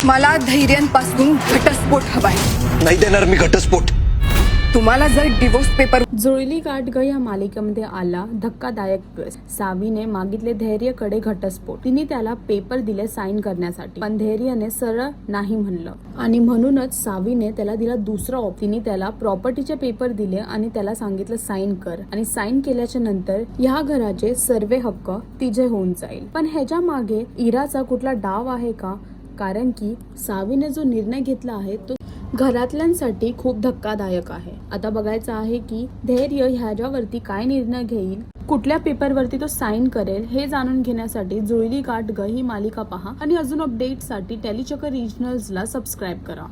मला धैर्यांपासून घटस्फोट हवाय. नाही देणार मी घटस्फोट. तुम्हाला जर डिवोर्स पेपर जुळली गाठ ग या मालिकेमध्ये आला धक्कादायक ट्विस्ट. सावीने मागितले धैर्यकडे घटस्फोट. तिने त्याला पेपर दिले साईन करण्यासाठी, पण धैर्यने सरळ नाही म्हणलं आणि म्हणूनच सावीने त्याला दिला दुसरा ऑप्शन. तिने त्याला प्रॉपर्टीचे पेपर दिले आणि त्याला सांगितलं साईन कर, आणि साईन केल्याच्या नंतर ह्या घराचे सर्व हक्क तिचे होऊन जाईल. पण ह्याच्या मागे इराचा कुठला डाव आहे का? कारण की सावीने जो निर्णय घेतला आहे तो घरातल्यांसाठी खूप धक्कादायक आहे. आता बघायचं आहे की धैर्य ह्याच्यावरती काय निर्णय घेईल, कुठल्या पेपरवरती तो साईन करेल. हे जाणून घेण्यासाठी जुळली गाठ ग ही मालिका पहा आणि अजून अपडेटसाठी टेलीचक्र रिजनल्सला सबस्क्राईब करा.